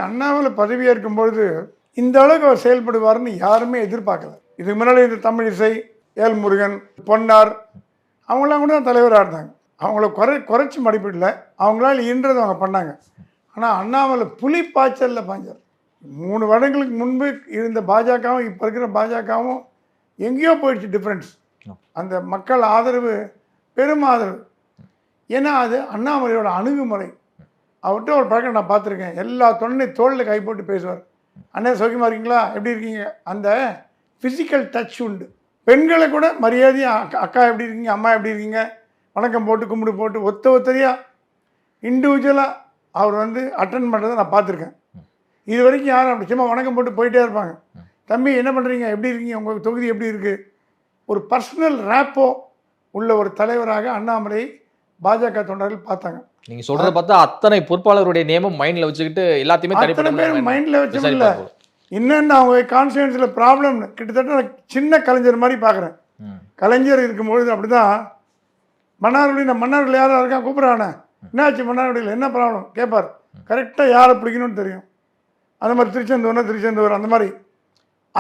அண்ணாமலை பதவியேற்கும் பொழுது இந்த அளவுக்கு அவர் செயல்படுவார்னு யாருமே எதிர்பார்க்கல. இதுக்கு முன்னாடி இந்த தமிழிசை, ஏல்முருகன், பொன்னார் அவங்களாம் கூட தான் தலைவராக இருந்தாங்க. அவங்கள குறைச்சி மதிப்பிடல, அவங்களால ஈன்றதை அவங்க பண்ணாங்க. ஆனால் அண்ணாமலை புலி பாய்ச்சலில் பாய்ஞ்சார். 3 வருடங்களுக்கு முன்பு இருந்த பாஜகவும் இப்போ இருக்கிற பாஜகவும் எங்கேயோ போயிடுச்சு டிஃப்ரென்ஸ். அந்த மக்கள் ஆதரவு பெரும் ஆதரவு. ஏன்னா அது அண்ணாமலையோட அணுகுமுறை. அவர்கிட்ட ஒரு பழக்கம் நான் பார்த்துருக்கேன். எல்லா தொண்டையும் தோளில் கை போட்டு பேசுவார். அண்ணே சௌக்கியமாக இருக்கீங்களா, எப்படி இருக்கீங்க, அந்த ஃபிசிக்கல் டச் உண்டு. பெண்களை கூட மரியாதையாக அக்கா எப்படி இருக்கீங்க, அம்மா எப்படி இருக்கீங்க, வணக்கம் போட்டு கும்பிடு போட்டு ஒத்தரியாக இண்டிவிஜுவலாக அவர் அட்டன் பண்ணுறதை நான் பார்த்துருக்கேன். இது வரைக்கும் யாரும் அப்படி சும்மா வணக்கம் போட்டு போயிட்டே இருப்பாங்க. தம்பி என்ன பண்ணுறீங்க, எப்படி இருக்கீங்க, உங்கள் தொகுதி எப்படி இருக்குது, ஒரு பர்சனல் ரேப்போ உள்ள ஒரு தலைவராக அண்ணாமலை பாஜக தொண்டர்கள் பார்த்தாங்க. நீங்க சொல்றத பார்த்தா அத்தனை பொறுப்பாளருடைய நேமம் மைண்ட்ல வச்சுக்கிட்டு எல்லாத்தையுமே அத்தனை பேர் மைண்ட்ல வச்சுக்கல. இன்னும் அவங்க கான்ஸ்டியூன்சியில் ப்ராப்ளம் கிட்டத்தட்ட சின்ன கலைஞர் மாதிரி பார்க்குறேன். கலைஞர் இருக்கும்பொழுது அப்படிதான் மன்னார்குடி யாராக இருக்கா கூப்பிட்றானே, என்னாச்சு மன்னார்குடியில் என்ன ப்ராப்ளம் கேட்பார். கரெக்டாக யாரை பிடிக்கணும்னு தெரியும். அந்த மாதிரி திருச்செந்தூர் அந்த மாதிரி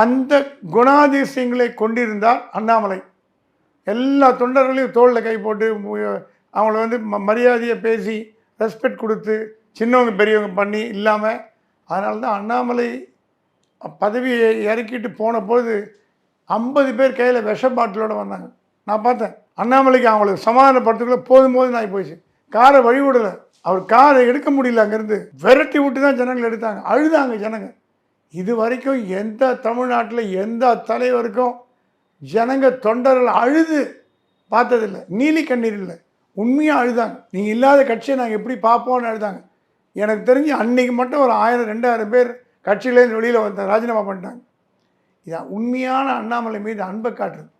அந்த குணாதிசயங்களை கொண்டிருந்தார் அண்ணாமலை. எல்லா தொண்டர்களையும் தோளில் கை போட்டு அவங்கள மரியாதையை பேசி ரெஸ்பெக்ட் கொடுத்து சின்னவங்க பெரியவங்க பண்ணி இல்லாமல். அதனால தான் அண்ணாமலை பதவியை இறக்கிட்டு போன பொழுது 50 பேர் கையில் விஷ பாட்டிலோடு வந்தாங்க. நான் பார்த்தேன். அண்ணாமலைக்கு அவங்களுக்கு சமாதானப்படுத்துக்குள்ள போதும் நான் போயிடுச்சு. காரை வழி விடலை. அவர் காரை எடுக்க முடியல, அங்கேருந்து விரட்டி விட்டு தான் ஜனங்கள் எடுத்தாங்க. அழுதாங்க ஜனங்க. இது வரைக்கும் எந்த தமிழ்நாட்டில் எந்த தலைவருக்கும் ஜனங்க தொண்டர்கள் அழுது பார்த்ததில்லை. நீலி கண்ணீர் இல்லை, உண்மையாக அழுதாங்க. நீங்கள் இல்லாத கட்சியை நாங்கள் எப்படி பார்ப்போம்னு அழுதாங்க. எனக்கு தெரிஞ்சு அன்றைக்கி மட்டும் ஒரு 1000-2000 பேர் கட்சியிலேருந்து வெளியில் ராஜினாமா பண்ணிட்டாங்க. இதான் உண்மையான அண்ணாமலை மீது அன்பை காட்டுறது.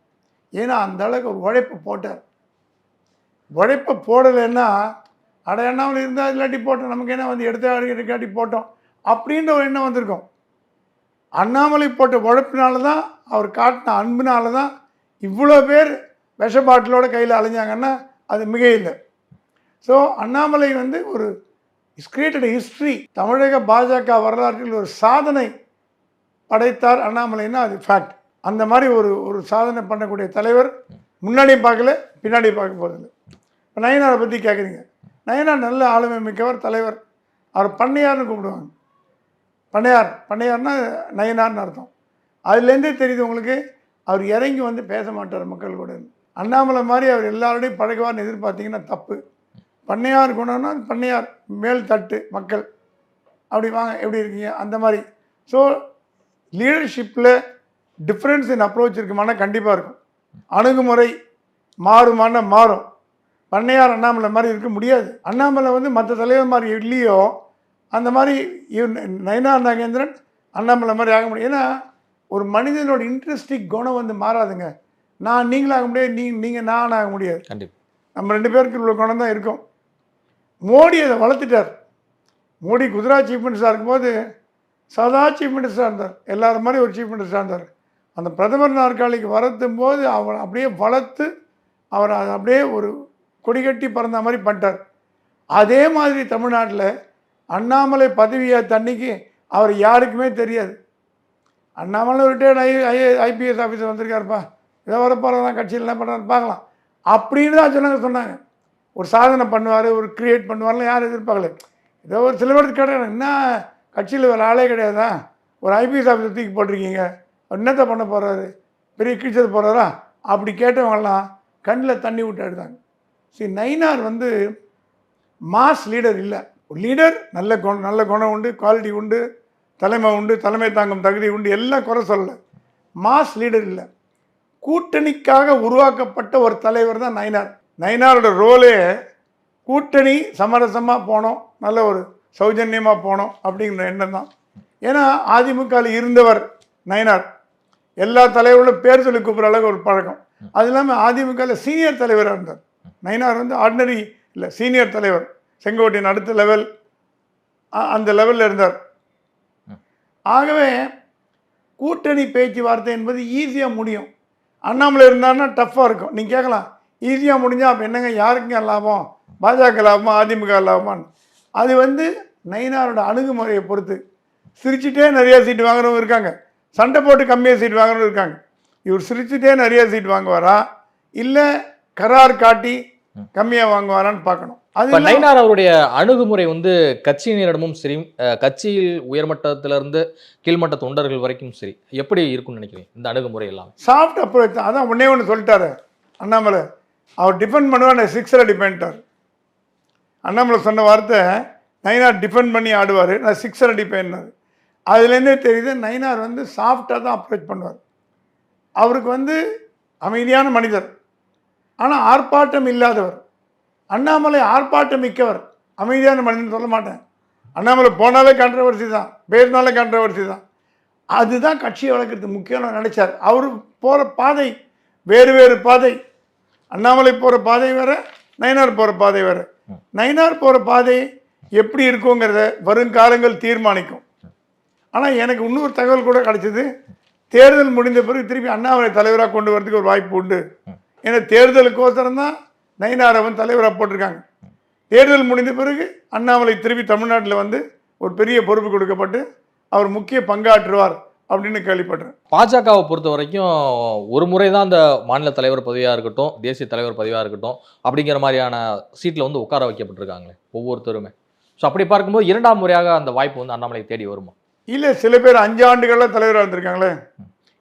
ஏன்னா அந்த அளவுக்கு ஒரு உழைப்பு போட்டார். உழைப்பை போடலைன்னா அட அண்ணாமலை இருந்தால் இல்லாட்டி போட்டோம், நமக்கு என்ன எடுக்காட்டி போட்டோம் அப்படின்ற ஒரு எண்ணம் வந்திருக்கும். அண்ணாமலை போட்ட உழைப்பினால தான், அவர் காட்டின அன்பினால தான் இவ்வளோ பேர் விஷ பாட்டிலோட கையில் அலைஞ்சாங்கன்னா அது மிக இல்லை. ஸோ அண்ணாமலை ஒரு கிரியேட்டட் ஹிஸ்ட்ரி. தமிழக பாஜக வரலாற்றில் ஒரு சாதனை படைத்தார் அண்ணாமலைன்னா அது ஃபேக்ட். அந்த மாதிரி ஒரு சாதனை பண்ணக்கூடிய தலைவர் முன்னாடியும் பார்க்கல, பின்னாடி பார்க்க போதில்லை. இப்போ நயினாரை பற்றி கேட்குறீங்க. நயினார் நல்ல ஆளுமை மிக்கவர் தலைவர். அவர் பண்ணையார்னு கூப்பிடுவாங்க. பண்ணையார்னா நயினார்னு அர்த்தம். அதுலேருந்தே தெரியுது உங்களுக்கு, அவர் இறங்கி பேச மாட்டார் மக்கள் கூட. அண்ணாமலை மாதிரி அவர் எல்லாரோடையும் பழகுவார்னு எதிர்பார்த்தீங்கன்னா தப்பு. பண்ணையார் குணம்னா பண்ணையார் மேல் தட்டு மக்கள் அப்படி வாங்க எப்படி இருக்கீங்க அந்த மாதிரி. ஸோ லீடர்ஷிப்பில் டிஃப்ரென்ஸ் இன் அப்ரோச் இருக்குமானா கண்டிப்பாக இருக்கும். அணுகுமுறை மாறும். பண்ணையார் அண்ணாமலை மாதிரி இருக்க முடியாது. அண்ணாமலை மற்ற தலைவர் மாதிரி இல்லையோ அந்த மாதிரி நயினார் நாகேந்திரன் அண்ணாமலை மாதிரி ஆக முடியும். ஏன்னா ஒரு மனிதனோட இன்ட்ரெஸ்டிக் குணம் மாறாதுங்க. நீங்களாக முடியாது, நீங்கள் நான் ஆக முடியாது. கண்டிப்பாக நம்ம 2 பேருக்கு உள்ள குணம் தான் இருக்கும். மோடி அதை வளர்த்துட்டார். மோடி குஜராத் சீஃப் மினிஸ்டராக இருக்கும்போது சாதா சீஃப் மினிஸ்டராக இருந்தார். எல்லாரும் மாதிரி ஒரு சீஃப் மினிஸ்டராக இருந்தார். அந்த பிரதமர் நாற்காலிக்கு வரத்தும் போது அவர் அப்படியே வளர்த்து அவர் அதை அப்படியே ஒரு கொடிகட்டி பறந்த மாதிரி பண்ணிட்டார். அதே மாதிரி தமிழ்நாட்டில் அண்ணாமலை பதவியேற்ற அன்னைக்கு அவர் யாருக்குமே தெரியாது. அண்ணாமலை ரிட்டையர்ட் ஐபிஎஸ் ஆஃபீஸர் வந்திருக்காருப்பா, ஏதோ வரப்போகிறதான் கட்சியில் என்ன பண்ணுறாரு பார்க்கலாம் அப்படின்னு தான் சொன்னாங்க. ஒரு சாதனை பண்ணுவார், ஒரு கிரியேட் பண்ணுவார்லாம் யாரும் எதிர்பார்க்கல. ஏதோ ஒரு சில பேருக்கு கிடையாது. என்ன கட்சியில் வேறு ஆளே கிடையாதா, ஒரு ஐபிஎஸ் ஆஃபீஸர் தூக்கி போட்டிருக்கீங்க, என்னத்தை பண்ண போகிறாரு, பெரிய கீச்சல் போகிறாரா அப்படி கேட்டவங்கலாம் கண்ணில் தண்ணி விட்டு எடுத்தாங்க. சரி, நயினார் மாஸ் லீடர் இல்லை. ஒரு லீடர் நல்ல குணம் உண்டு, குவாலிட்டி உண்டு, தலைமை உண்டு, தலைமை தாங்கும் தகுதி உண்டு, எல்லாம் குறை சொல்லலை. மாஸ் லீடர் இல்லை. கூட்டணிக்காக உருவாக்கப்பட்ட ஒரு தலைவர் தான் நயினார். நயினாரோட ரோலே கூட்டணி சமரசமாக போனோம், நல்ல ஒரு சௌஜன்யமாக போனோம் அப்படிங்கிற எண்ணம் தான். ஏன்னா அதிமுகவில் இருந்தவர் நயினார். எல்லா தலைவர்களும் பேர் சொல்லி கூப்பிட்ற அளவுக்கு ஒரு பழக்கம். அது இல்லாமல் அதிமுகவில் சீனியர் தலைவராக இருந்தார். நயினார் ஆர்டினரி இல்லை, சீனியர் தலைவர். செங்கோட்டையின் அடுத்த லெவல், அந்த லெவலில் இருந்தார். ஆகவே கூட்டணி பேச்சுவார்த்தை என்பது ஈஸியாக முடியும். அண்ணாமலை இருந்தாருன்னா டஃப்பாக இருக்கும். நீங்கள் கேட்கலாம், ஈஸியாக முடிஞ்சால் அப்போ என்னங்க யாருக்குங்க லாபம், பாஜக லாபமா அதிமுக லாபமான்னு. அது நயினாரோட அணுகுமுறையை பொறுத்து. சிரிச்சுட்டே நிறைய சீட் வாங்குறவங்க இருக்காங்க, சண்டை போட்டு கம்மியாக சீட் வாங்குறவங்க இருக்காங்க. இவர் சிரிச்சுட்டே நிறைய சீட் வாங்குவாரா இல்லை கரார் காட்டி கம்மியாக வாங்குவாரான்னு பார்க்கணும். அது நயினார் அவருடைய அணுகுமுறை வந்து கட்சியினரிடமும் சரி, கட்சியில் உயர்மட்டத்திலிருந்து கீழ்மட்ட தொண்டர்கள் வரைக்கும் சரி, எப்படி இருக்கும்னு நினைக்கிறீங்க இந்த அணுகுமுறை எல்லாம்? சாஃப்ட் அப்ரோச் தான். அதான் ஒன்றே ஒன்று சொல்லிட்டாரு அண்ணாமலை, அவர் டிஃபெண்ட் பண்ணுவார், நான் சிக்ஸரை டிபெண்டார். அண்ணாமலை சொன்ன வார்த்தை, நயினார் டிஃபெண்ட் பண்ணி ஆடுவார், நான் சிக்ஸரை டிபெண்டார். அதுலேருந்தே தெரியுது நயினார் வந்து சாஃப்டாக தான் அப்ரோச் பண்ணுவார். அவருக்கு வந்து அமைதியான மனிதர், ஆனால் ஆர்ப்பாட்டம் இல்லாதவர். அண்ணாமலை ஆர்ப்பாட்டம் மிக்கவர், அமைதியான மனிதன் சொல்ல மாட்டேன். அண்ணாமலை போனாலே கான்ட்ரவர்சி தான், பேசினாலே கான்ட்ரவர்சி தான். அதுதான் கட்சியை வளர்க்குறதுக்கு முக்கியம் நினைச்சார். அவர் போகிற பாதை வேறு வேறு பாதை. அண்ணாமலை போகிற பாதை வேறு, நயினார் போகிற பாதை வேறு. நயினார் போகிற பாதை எப்படி இருக்குங்கிறத வருங்காலங்கள் தீர்மானிக்கும். ஆனால் எனக்கு இன்னொரு தகவல் கூட கிடைச்சது, தேர்தல் முடிந்த பிறகு திருப்பி அண்ணாமலை தலைவராக கொண்டு வரதுக்கு ஒரு வாய்ப்பு உண்டு. ஏன்னா தேர்தலுக்கோசரம் தான் நயினாரை வந்து தலைவராக போட்டிருக்காங்க. தேர்தல் முடிந்த பிறகு அண்ணாமலை திருப்பி தமிழ்நாட்டில் வந்து ஒரு பெரிய பொறுப்பு கொடுக்கப்பட்டு அவர் முக்கிய பங்காற்றுவார் அப்படின்னு கேள்விப்பட்டேன். பாஜகவை பொறுத்த வரைக்கும் ஒரு முறை தான் அந்த மாநில தலைவர் பதவியாக இருக்கட்டும், தேசிய தலைவர் பதவியாக இருக்கட்டும், அப்படிங்கிற மாதிரியான சீட்டில் வந்து உட்கார வைக்கப்பட்டிருக்காங்களே ஒவ்வொருத்தருமே. ஸோ அப்படி பார்க்கும்போது இரண்டாம் முறையாக அந்த வாய்ப்பு வந்து அண்ணாமலை தேடி வருமா? இல்லை, சில பேர் 5 ஆண்டுகளில் தலைவராக இருந்திருக்காங்களே.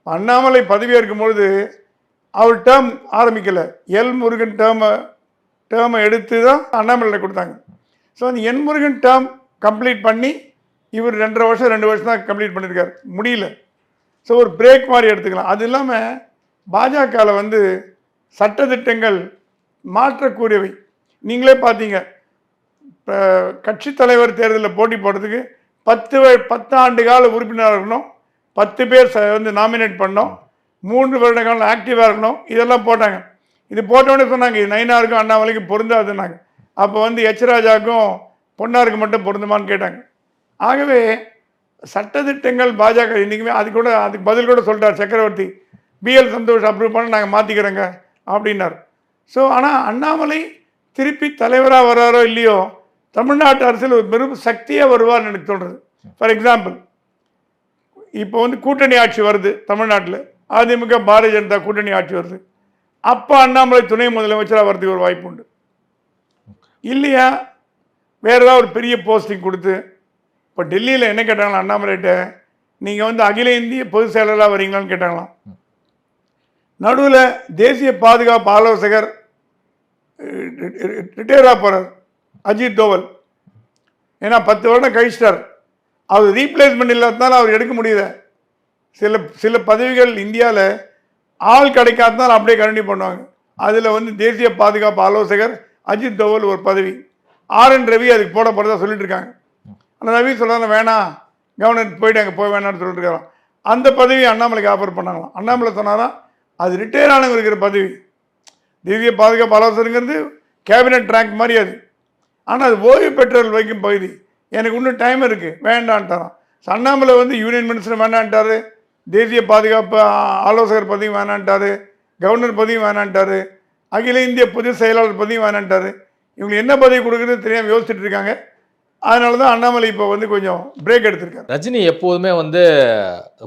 அண்ணாமலை பதவியேற்கும்பொழுது அவர் டேர்ம் ஆரம்பிக்கலை, எல் முருகன் டேர்மை எடுத்து தான் அண்ணாமலை கொடுத்தாங்க. ஸோ அந்த என் முருகன் டேர்ம் கம்ப்ளீட் பண்ணி இவர் 2.5 வருஷம் 2 வருஷம் தான் கம்ப்ளீட் பண்ணியிருக்கார், முடியல. ஸோ ஒரு பிரேக் மாதிரி எடுத்துக்கலாம். அது இல்லாமல் பாஜகவில் வந்து சட்டத்திட்டங்கள் மாற்றக்கூடியவை. நீங்களே பார்த்தீங்க, இப்போ கட்சி தலைவர் தேர்தலில் போட்டி போடுறதுக்கு 10 ஆண்டு கால உறுப்பினராக இருக்கணும், 10 பேர் வந்து நாமினேட் பண்ணோம், 3 வருட காலம் ஆக்டிவாக இருக்கணும், இதெல்லாம் போட்டாங்க. இது போட்டோன்னே சொன்னாங்க இது நயினாருக்கும் அண்ணாமலைக்கும் பொருந்தாதுன்னாங்க. அப்போ வந்து எச் ராஜாவுக்கும் பொன்னாருக்கு மட்டும் பொருந்துமான்னு கேட்டாங்க. ஆகவே சட்டத்திட்டங்கள் பாஜக இன்றைக்குமே அதுக்கு பதில் கூட சொல்லிட்டார் சக்கரவர்த்தி, பிஎல் சந்தோஷ் அப்ரூவ் பண்ண நாங்கள் மாற்றிக்கிறோங்க அப்படின்னார். ஸோ ஆனால் அண்ணாமலை திருப்பி தலைவராக வர்றாரோ இல்லையோ, தமிழ்நாட்டு அரசியல் ஒரு பெரும் சக்தியாக வருவார்னு எனக்கு தோன்றுறது. ஃபார் எக்ஸாம்பிள், இப்போ வந்து கூட்டணி ஆட்சி வருது தமிழ்நாட்டில், அதிமுக பாரதிய ஜனதா கூட்டணி ஆட்சி வருது. அப்போ அண்ணாமலை துணை முதலமைச்சராக வர்றதுக்கு ஒரு வாய்ப்பு உண்டு. இல்லையா வேறு ஏதாவது ஒரு பெரிய போஸ்டிங் கொடுத்து, இப்போ டெல்லியில் என்ன கேட்டாங்களா அண்ணாமலைகிட்ட, நீங்கள் வந்து அகில இந்திய பொதுச் செயலராக வரீங்களான்னு கேட்டாங்களாம். நடுவில் தேசிய பாதுகாப்பு ஆலோசகர் ரிட்டையராக போகிறார் அஜித் தோவல், ஏன்னா 10 வருடம் கழிச்சிட்டார். அவர் ரீப்ளேஸ்மெண்ட் இல்லாததுனால அவர் எடுக்க முடியல. சில பதவிகள் இந்தியாவில் ஆள் கிடைக்காதனால அப்படியே கண்டினியூ பண்ணுவாங்க. அதில் வந்து தேசிய பாதுகாப்பு ஆலோசகர் அஜித் தோவல் ஒரு பதவி, RN ரவி அதுக்கு போட போகிறதா சொல்லிட்டு இருக்காங்க. ஆனால் ரவி சொல்கிறாங்க வேணாம், கவர்னர் போயிட்டு அங்கே போய் வேணான்னு சொல்லிட்டு இருக்காராம். அந்த பதவி அண்ணாமலைக்கு ஆஃபர் பண்ணாங்களாம். அண்ணாமலை சொன்னாராம் அது ரிட்டையர் ஆனவங்க இருக்கிற பதவி, தேசிய பாதுகாப்பு ஆலோசகருங்கிறது கேபினட் ரேங்க் மாதிரி அது. ஆனால் அது ஓய்வு பெற்றோர்கள் வைக்கும் பகுதி, எனக்கு இன்னும் டைம் இருக்குது வேண்டான்ட்டாராம். அண்ணாமலை வந்து யூனியன் மினிஸ்டர் வேணான்ட்டார், தேசிய பாதுகாப்பு ஆலோசகர் பதவியும் வேணான்ட்டார், கவர்னர் பதவியும் வேணான்ட்டார், அகில இந்திய பொதுச் செயலாளர் பதவியும் வேணான்ட்டார். இவங்களுக்கு என்ன பதவி கொடுக்குறது தெரியாமல் யோசிச்சுட்டு இருக்காங்க. அதனால தான் அண்ணாமலை இப்போ வந்து கொஞ்சம் பிரேக் எடுத்திருக்காரு. ரஜினி எப்போதுமே வந்து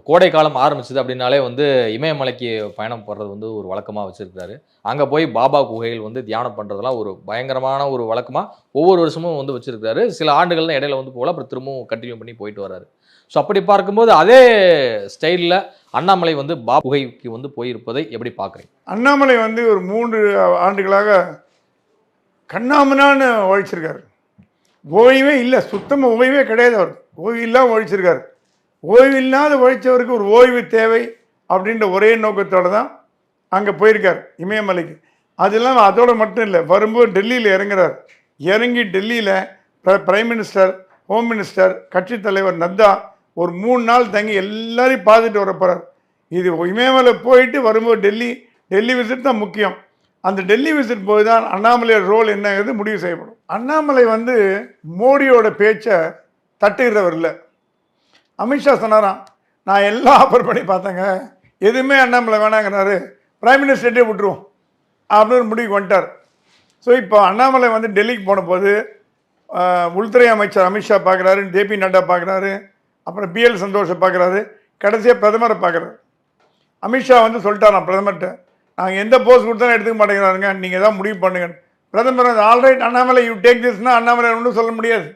கோடை காலம் ஆரம்பிச்சது அப்படின்னாலே வந்து இமயமலைக்கு பயணம் போடுறது வந்து ஒரு வழக்கமாக வச்சிருக்காரு. அங்கே போய் பாபா குகையில் வந்து தியானம் பண்ணுறதுலாம் ஒரு பயங்கரமான ஒரு வழக்கமாக ஒவ்வொரு வருஷமும் வந்து வச்சிருக்காரு. சில ஆண்டுகள் தான் இடையில வந்து போகல, அப்புறம் திரும்பவும் கண்டினியூ பண்ணி போயிட்டு வர்றாரு. ஸோ அப்படி பார்க்கும்போது அதே ஸ்டைலில் அண்ணாமலை வந்து பாபா குகைக்கு வந்து போயிருப்பதை எப்படி பார்க்குறீங்க? அண்ணாமலை வந்து ஒரு 3 ஆண்டுகளாக கண்ணாமனான்னு உழைச்சிருக்காரு. ஓய்வே இல்லை, சுத்தமாக ஓய்வே கிடையாது. அவர் ஓய்வு இல்லாமல் உழைச்சிருக்காரு. ஓய்வு இல்லாத உழைச்சவருக்கு ஒரு ஓய்வு தேவை அப்படின்ற ஒரே நோக்கத்தோடு தான் அங்கே போயிருக்கார் இமயமலைக்கு. அது இல்லாமல் அதோடு மட்டும் இல்லை, வரும்போது டெல்லியில் இறங்குறார். இறங்கி டெல்லியில் பிரைம் மினிஸ்டர், ஹோம் மினிஸ்டர், கட்சி தலைவர் நத்தா ஒரு 3 நாள் தங்கி எல்லாரையும் பார்த்துட்டு வர போகிறார். இது இமயமலை போயிட்டு வரும்போது டெல்லி விசிட் தான் முக்கியம். அந்த டெல்லி விசிட் போய் தான் அண்ணாமலையோட ரோல் என்னங்கிறது முடிவு செய்யப்படும். அண்ணாமலை வந்து மோடியோட பேச்சை தட்டுகிறவர் இல்லை. அமித்ஷா சொன்னாராம், நான் எல்லாம் ஆஃபர் பண்ணி பார்த்தேங்க, எதுவுமே அண்ணாமலை வேணாங்கிறாரு, பிரைம் மினிஸ்டர்கிட்டே விட்டுருவோம் அப்படின்னு முடிவுக்கு வந்துட்டார். ஸோ இப்போ அண்ணாமலை வந்து டெல்லிக்கு போன போது உள்துறை அமைச்சர் அமித்ஷா பார்க்குறாரு, ஜேபி நட்டா பார்க்குறாரு, அப்புறம் பிஎல் சந்தோஷை பார்க்குறாரு, கடைசியாக பிரதமரை பார்க்குறாரு. அமித்ஷா வந்து சொல்லிட்டாராம் பிரதமர்கிட்ட, நாங்கள் எந்த போஸ்ட் கொடுத்தாலும் எடுத்துக்க மாட்டேங்கிறாருங்க, நீங்கள் எதாவது முடிவு பண்ணுங்க. பிரதமர் வந்து ஆல்ரைட் அண்ணாமலை யூ டேக் திஸ்னா அண்ணாமலை ஒன்றும் சொல்ல முடியாது.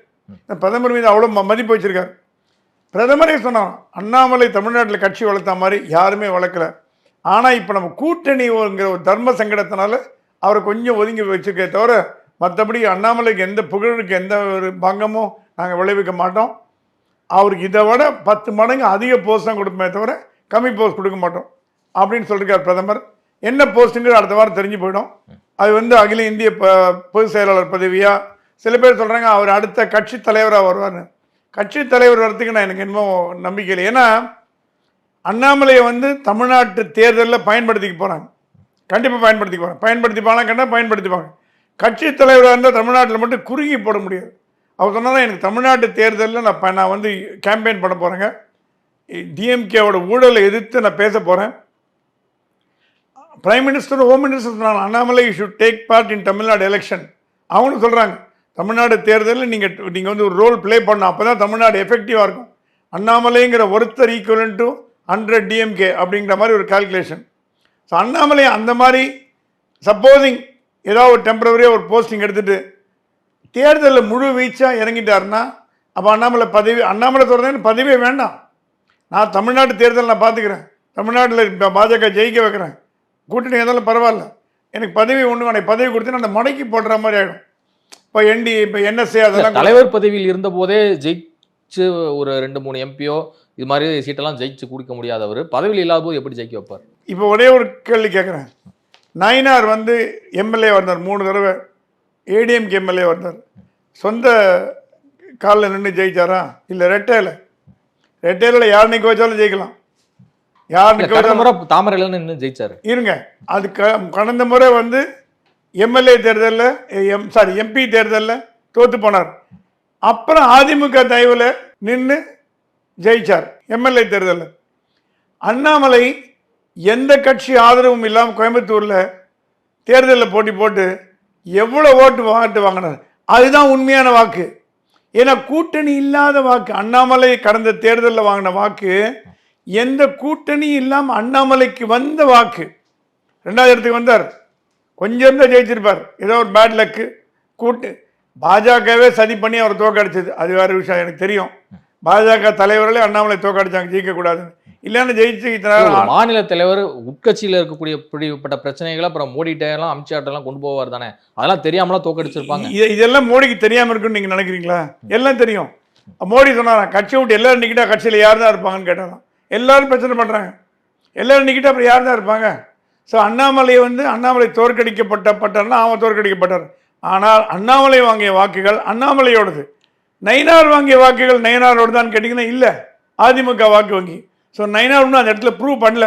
பிரதமர் மீது அவ்வளோ மதிப்பு வச்சிருக்காரு. பிரதமரே சொன்னார், அண்ணாமலை தமிழ்நாட்டில் கட்சி வளர்த்த மாதிரி யாருமே வளர்க்கல. ஆனால் இப்போ நம்ம கூட்டணிங்கிற ஒரு தர்ம சங்கடத்தினால அவரை கொஞ்சம் ஒதுங்கி வச்சுருக்கே தவிர மற்றபடி அண்ணாமலைக்கு எந்த புகழுக்கு எந்த ஒரு பங்கமும் நாங்கள் விளைவிக்க மாட்டோம். அவருக்கு இதை விட 10 மடங்கு அதிக போஸ்ட் தான் கொடுப்போமே தவிர கம்மி போஸ்ட் கொடுக்க மாட்டோம் அப்படின்னு சொல்லியிருக்கார் பிரதமர். என்ன போஸ்ட்டுங்கிற அடுத்த வாரம் தெரிஞ்சு போயிடும். அது வந்து அகில இந்திய பொதுச் செயலாளர் பதவியா, சில பேர் சொல்கிறாங்க அவர் அடுத்த கட்சி தலைவராக வருவார்னு. கட்சி தலைவர் வரத்துக்கு நான் எனக்கு இன்னும் நம்பிக்கை இல்லை. ஏன்னா அண்ணாமலையை வந்து தமிழ்நாட்டு தேர்தலில் பயன்படுத்திக்க போகிறாங்க, கண்டிப்பாக பயன்படுத்திப்பாங்க. கட்சி தலைவராக இருந்தால் தமிழ்நாட்டில் மட்டும் குறுகி போட முடியாது. அவர் சொன்னால் எனக்கு தமிழ்நாட்டு தேர்தலில் நான் வந்து கேம்பெயின் பண்ண போகிறேங்க, டிஎம்கேவோட ஊழலை எதிர்த்து நான் பேச போகிறேன். பிரைம் மினிஸ்டர், ஹோம் மினிஸ்டர் சொன்னாங்க Annamalai should take part in Tamil Nadu election. அவங்களும் சொல்கிறாங்க தமிழ்நாடு தேர்தலில் நீங்கள் வந்து ஒரு ரோல் ப்ளே பண்ணணும், அப்போ தான் தமிழ்நாடு எஃபெக்டிவாக இருக்கும். அண்ணாமலைங்கிற ஒருத்தர் ஈக்குவலன் டு 100 டிஎம்கே அப்படிங்கிற மாதிரி ஒரு கால்குலேஷன். ஸோ அண்ணாமலை அந்த மாதிரி சப்போஸிங் ஏதாவது ஒரு டெம்பரவரியாக ஒரு போஸ்டிங் எடுத்துகிட்டு தேர்தலில் முழு வீச்சாக இறங்கிட்டாருன்னா அப்போ அண்ணாமலை சொல்கிறேன்னு பதவியே வேண்டாம். நான் தமிழ்நாட்டு தேர்தல் நான் பார்த்துக்கிறேன், தமிழ்நாட்டில் இப்போ பாஜக ஜெயிக்க வைக்கிறேன், கூட்டணி இருந்தாலும் பரவாயில்ல, எனக்கு பதவி ஒன்று வேணும், பதவி கொடுத்து அந்த மடக்கி போடுற மாதிரி ஆகிடும். இப்போ என்எஸ்ஏ அதெல்லாம் தலைவர் பதவியில் இருந்த போதே ஜெயிச்சு ஒரு 2-3 எம்பியோ இது மாதிரி சீட்டெல்லாம் ஜெயிச்சு கொடுக்க முடியாதவர் பதவியில் இல்லாத போது எப்படி ஜெயிக்க வைப்பார்? இப்போ ஒரே ஒரு கேள்வி கேட்குறேன். நயினார் வந்து எம்எல்ஏ வந்தார் 3 தடவை, ஏடிஎம்கே எம்எல்ஏ வந்தார். சொந்த காலில் நின்று ஜெயிச்சாரா? இல்லை ரெட்டையில் யார் நிற்க வச்சாலும் ஜெயிக்கலாம். யார் நிற்க வச்சாலும் தாமரையில் நின்று ஜெயிச்சாரு. இருங்க, அது கடந்த முறை வந்து எம்எல்ஏ தேர்தலில் எம்பி தேர்தலில் தோற்று போனார். அப்புறம் அதிமுக தயவில் நின்று ஜெயிச்சார் எம்எல்ஏ தேர்தலில். அண்ணாமலை எந்த கட்சி ஆதரவும் இல்லாமல் கோயம்புத்தூரில் தேர்தலில் போட்டி போட்டு எவ்வளோ ஓட்டு வாங்கினார். அதுதான் உண்மையான வாக்கு. ஏன்னா கூட்டணி இல்லாத வாக்கு. அண்ணாமலை கடந்த தேர்தலில் வாங்கின வாக்கு எந்த கூட்டணி இல்லாமல் அண்ணாமலைக்கு வந்த வாக்கு. 2வது இடத்துக்கு வந்தார், கொஞ்சம் தான் ஜெயிச்சிருப்பார். ஏதோ ஒரு பேட் லக்கு. பாஜகவே சதி பண்ணி அவர் தோக்கடிச்சது, அது வேறு விஷயம். எனக்கு தெரியும் பாஜக தலைவர்களே அண்ணாமலை தோக்கடிச்சாங்க ஜெயிக்கக்கூடாதுன்னு. இல்லைன்னு ஜெயிச்சு மாநில தலைவர் உட்கட்சியில் இருக்கக்கூடிய பிடிப்பட்ட பிரச்சனைகளை அப்புறம் மோடிட்டெல்லாம் அமித்ஷாட்டெல்லாம் கொண்டு போவார் தானே, அதெல்லாம் தெரியாமலாம் தோக்கடிச்சிருப்பாங்க. இதெல்லாம் மோடிக்கு தெரியாமல் இருக்குன்னு நீங்கள் நினைக்கிறீங்களா? எல்லாம் தெரியும். மோடி சொன்னாராம் கட்சியை விட்டு எல்லாரும் நிற்கிட்டா கட்சியில் யார் தான் இருப்பாங்கன்னு கேட்டாராம். எல்லாரும் பிரச்சனை பண்ணுறாங்க, எல்லாரும் நிற்கிட்டா அப்புறம் யார் தான் இருப்பாங்க? ஸோ அண்ணாமலை தோற்கடிக்கப்பட்டார்னா அவன் தோற்கடிக்கப்பட்டார். ஆனால் அண்ணாமலை வாங்கிய வாக்குகள் அண்ணாமலையோடது, நயினார் வாங்கிய வாக்குகள் நயினாரோடு தான் கேட்டிங்கன்னா இல்லை, அதிமுக வாக்கு வங்கி. ஸோ நயினார் ஒன்றும் அந்த இடத்துல ப்ரூவ் பண்ணல.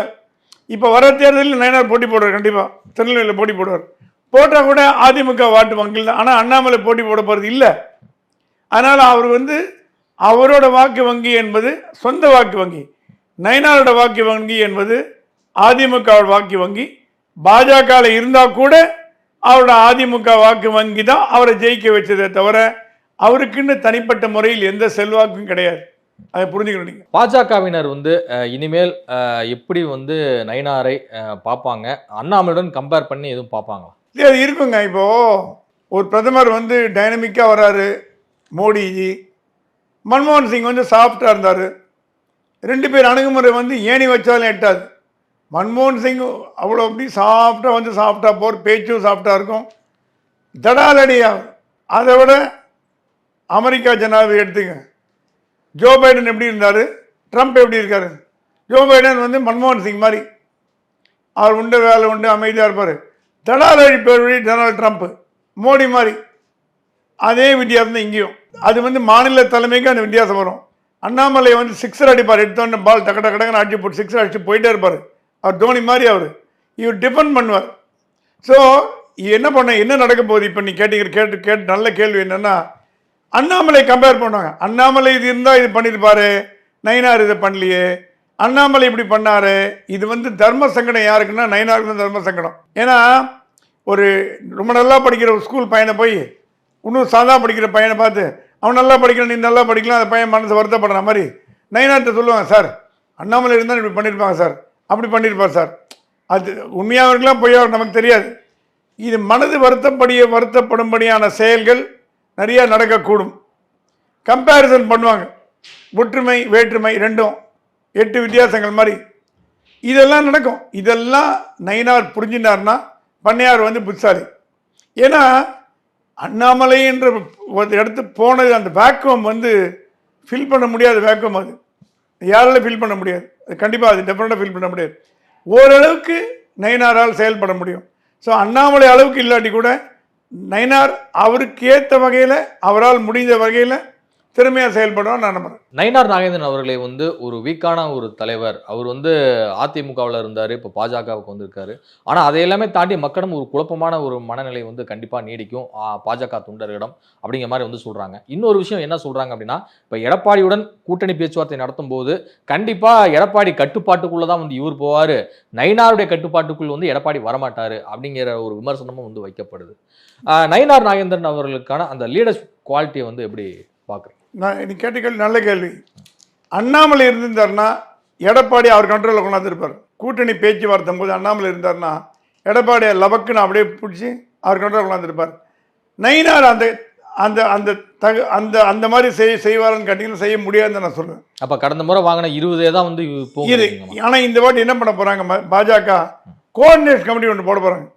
இப்போ வர தேர்தலில் நயினார் போட்டி போடுவார், கண்டிப்பாக திருநெல்வேலியில் போட்டி போடுவார். போட்டால் கூட அதிமுக வாட்டு வங்கியில் தான். ஆனால் அண்ணாமலை போட்டி போட போகிறது இல்லை. அதனால் அவர் அவரோட வாக்கு வங்கி என்பது சொந்த வாக்கு வங்கி, நயினாரோட வாக்கு வங்கி என்பது அதிமுகவோட வாக்கு வங்கி. பாஜகவில் இருந்தால் கூட அவரோட அதிமுக வாக்கு வங்கி தான் அவரை ஜெயிக்க வச்சதே தவிர அவருக்குன்னு தனிப்பட்ட முறையில் எந்த செல்வாக்கும் கிடையாது. அதை புரிஞ்சுக்கணும். நீங்கள் பாஜகவினர் இனிமேல் எப்படி நயினாரை பார்ப்பாங்க, அண்ணாமலையுடன் கம்பேர் பண்ணி எதுவும் பார்ப்பாங்களா? அது இருக்குங்க. இப்போது ஒரு பிரதமர் டைனமிக்காக வர்றாரு மோடிஜி, மன்மோகன் சிங் சாஃப்டாக இருந்தார். 2 பேர் அணுகுமுறை ஏணி வச்சாலும் எட்டாது. மன்மோகன் சிங் அவ்வளோ அப்படி சாஃப்டாக சாஃப்டாக போகிற பேச்சும் சாஃப்டாக இருக்கும், தடாலடியாக. அதை விட அமெரிக்கா ஜனாதிபதி எடுத்துங்க, ஜோ பைடன் எப்படி இருந்தார், ட்ரம்ப் எப்படி இருக்கார். ஜோ பைடன் மன்மோகன் சிங் மாதிரி அவர் உண்டு வேலை உண்டு அமைதியாக இருப்பார். தடாலடி பேர் வழி டொனால்டு ட்ரம்ப். மோடி மாதிரி அதே வித்தியாசம் தான் இங்கேயும். அது மாநில தலைமைக்கு அந்த வித்தியாசம் வரும். அண்ணாமலை சிக்ஸர் அடிப்பார், எடுத்தோன்னு பால் டக்கு டக்குன்னு அடிச்சு போட்டு சிக்ஸர் அடிச்சு போயிட்டே இருப்பார். அவர் தோனி மாதிரி இவர் டிஃபெண்ட் பண்ணுவார். ஸோ என்ன நடக்க போகுது இப்போ நீ கேட்டு நல்ல கேள்வி என்னென்னா, அண்ணாமலை கம்பேர் பண்ணுவாங்க. அண்ணாமலை இது இருந்தால் இது பண்ணியிருப்பாரு, நயினார் இதை பண்ணலையே, அண்ணாமலை இப்படி பண்ணாரு. இது தர்ம சங்கடம் யாருக்குன்னா நயினாருக்கு தான் தர்ம சங்கடம். ஏன்னா ஒரு ரொம்ப நல்லா படிக்கிற ஒரு ஸ்கூல் பையனை போய் இன்னும் சாதா படிக்கிற பையனை பார்த்து அவன் நல்லா படிக்கிறான், நீ நல்லா படிக்கலாம், அந்த பையன் மனசு வருத்தப்படுற மாதிரி நயினார்ட்ட சொல்லுவாங்க, சார் அண்ணாமலை இருந்தால் இப்படி பண்ணியிருப்பாங்க சார், அப்படி பண்ணியிருப்பார் சார். அது உண்மையாக இருக்கலாம் பொய்யா நமக்கு தெரியாது. இது மனது வருத்தப்படும்படியான செயல்கள் நிறையா நடக்கக்கூடும். கம்பேரிசன் பண்ணுவாங்க, ஒற்றுமை வேற்றுமை ரெண்டும் 8 வித்தியாசங்கள் மாதிரி இதெல்லாம் நடக்கும். இதெல்லாம் நயினார் புரிஞ்சினார்னா பண்ணையார் வந்து புத்திசாலி. ஏன்னா அண்ணாமலை என்ற ஒரு இடத்து போனது அந்த வேக்குவம் வந்து ஃபில் பண்ண முடியாது. வேக்குவம் அது யாரால ஃபில் பண்ண முடியாது, அது கண்டிப்பாக அது டெஃபினட்டாக ஃபில் பண்ண முடியாது. ஓரளவுக்கு நயினாரால் செயல்பட முடியும். ஸோ அண்ணாமலை அளவுக்கு இல்லாட்டி கூட நயினார் அவருக்கு ஏற்ற வகையில் அவரால் முடிந்த வகையில் திறமையாக செயல்படுவார் நான் நம்புறேன். நயினார் நாகேந்திரன் அவர்களை வந்து ஒரு வீக்கான ஒரு தலைவர். அவர் வந்து அதிமுகவில் இருந்தார், இப்போ பாஜகவுக்கு வந்திருக்காரு. ஆனால் அதை எல்லாமே தாண்டி மக்களும் ஒரு குழப்பமான ஒரு மனநிலை வந்து கண்டிப்பாக நீடிக்கும் பாஜக தொண்டர்களிடம் அப்படிங்கிற மாதிரி வந்து சொல்கிறாங்க. இன்னொரு விஷயம் என்ன சொல்கிறாங்க அப்படின்னா, இப்போ எடப்பாடியுடன் கூட்டணி பேச்சுவார்த்தை நடத்தும் போது கண்டிப்பாக எடப்பாடி கட்டுப்பாட்டுக்குள்ளே தான் வந்து இவர் போவார், நயினாருடைய கட்டுப்பாட்டுக்குள் வந்து எடப்பாடி வரமாட்டார் அப்படிங்கிற ஒரு விமர்சனமும் வந்து வைக்கப்படுது. நயினார் நாகேந்திரன் அவர்களுக்கான அந்த லீடர்ஷிப் குவாலிட்டியை வந்து எப்படி பார்க்குறீங்க? நான் நீ கேட்ட கேள்வி நல்ல கேள்வி. அண்ணாமலை இருந்திருந்தார்னா எடப்பாடி அவர் கண்ட்ரோலில் கொண்டாந்துருப்பார். கூட்டணி பேச்சுவார்த்தை போது அண்ணாமலை இருந்தார்னா எடப்பாடியை லபக்குன்னு அப்படியே பிடிச்சி அவர் கண்ட்ரோல் கொண்டாந்துருப்பார். நயினார் அந்த அந்த அந்த தகு அந்த அந்த மாதிரி செய்வார்னு கேட்டிங்கன்னா செய்ய முடியாதுன்னு நான் சொல்லுவேன். அப்போ கடந்த முறை வாங்கின 20 தான் வந்து இது. ஆனால் இந்த வாட்டி என்ன பண்ண போகிறாங்க, பாஜக கோஆர்டினேட் கமிட்டி ஒன்று போட போகிறாங்க,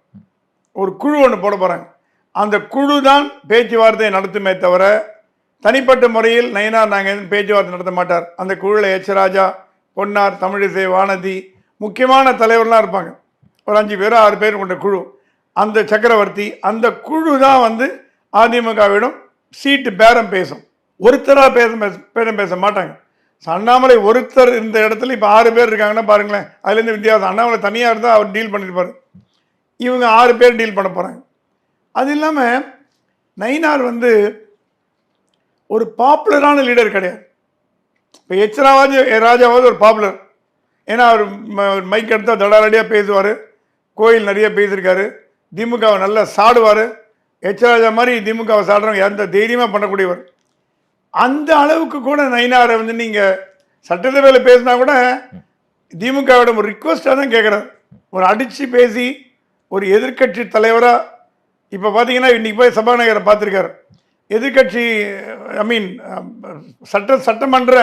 ஒரு குழு ஒன்று போட போகிறாங்க. அந்த குழு தான் பேச்சுவார்த்தையை நடத்துமே தவிர தனிப்பட்ட முறையில் நயினார் நாகேந்திரன் பேச்சுவார்த்தை நடத்த மாட்டார். அந்த குழுவில் எச் ராஜா, பொன்னார், தமிழிசை, வானதி, முக்கியமான தலைவர்லாம் இருப்பாங்க. ஒரு 5 பேர் 6 பேர் கொண்ட குழு. அந்த சக்கரவர்த்தி, அந்த குழு தான் வந்து அதிமுகவிடம் சீட்டு பேரம் பேசும். ஒருத்தராக பேரம் பேச மாட்டாங்க. அண்ணாமலை ஒருத்தர் இந்த இடத்துல இப்போ 6 பேர் இருக்காங்கன்னா பாருங்களேன், அதுலேருந்து வித்தியாசம். அண்ணாமலை தனியாக இருந்தால் அவர் டீல் பண்ணியிருப்பார், இவங்க 6 பேர் டீல் பண்ண போகிறாங்க. அது இல்லாமல் நயினார் வந்து ஒரு பாப்புலரான லீடர் கிடையாது. இப்போ எச் ராஜாவது ஒரு பாப்புலர். ஏன்னா அவர் மைக் எடுத்தால் தடாரடியாக பேசுவார், கோயில் நிறைய பேசியிருக்காரு, திமுகவை நல்லா சாடுவார். எச் ராஜா மாதிரி திமுகவை சாடுறவங்க எந்த தைரியமாக பண்ணக்கூடியவர். அந்த அளவுக்கு கூட நயினாரை வந்து நீங்கள் சட்டசபையில் பேசினா கூட திமுகவிடம் ஒரு ரிக்வஸ்ட்டாக தான் கேட்குறாரு. ஒரு அடித்து பேசி ஒரு எதிர்கட்சி தலைவராக இப்போ பார்த்தீங்கன்னா இன்றைக்கி போய் சபாநாயகரை பார்த்துருக்காரு. எதிர்கட்சி சட்டமன்ற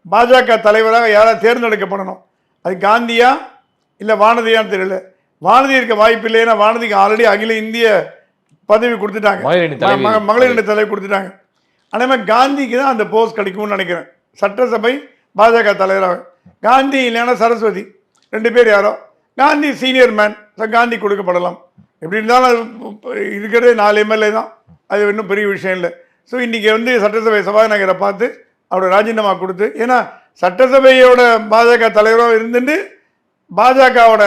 பாஜக தலைவராக யாராவது தேர்ந்தெடுக்கப்படணும், அது காந்தியா இல்லை வானதியான்னு தெரியல. வானதி இருக்க வாய்ப்பு இல்லை, ஏன்னா வானதிக்கு ஆல்ரெடி அகில இந்திய பதவி கொடுத்துட்டாங்க, மகளிர் தலைவி கொடுத்துட்டாங்க. அதே மாதிரி காந்திக்கு தான் அந்த போஸ்ட் கிடைக்கும்னு நினைக்கிறேன், சட்டசபை பாஜக தலைவராக. காந்தி இல்லைன்னா சரஸ்வதி, 2 பேர் யாரோ. காந்தி சீனியர் மேன், காந்தி கொடுக்கப்படலாம். எப்படி இருந்தாலும் இருக்கிறதே 4 எம்எல்ஏ தான், அது இன்னும் பெரிய விஷயம் இல்லை. ஸோ இன்றைக்கி வந்து சட்டசபை சபாநாயகரை பார்த்து அவரோட ராஜினாமா கொடுத்து, ஏன்னா சட்டசபையோட பாஜக தலைவராக இருந்துட்டு பாஜகவோட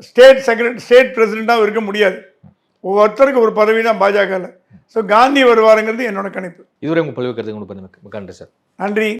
ஸ்டேட் பிரசிடெண்ட்டாகவும் இருக்க முடியாது. ஒவ்வொருத்தருக்கு ஒரு பதவி தான் பாஜகவில். ஸோ காந்தி வருவாருங்கிறது என்னோட கணிப்பு. இதுவரை உங்கள் பல்வேறு கருத்து நன்றி சார். நன்றி.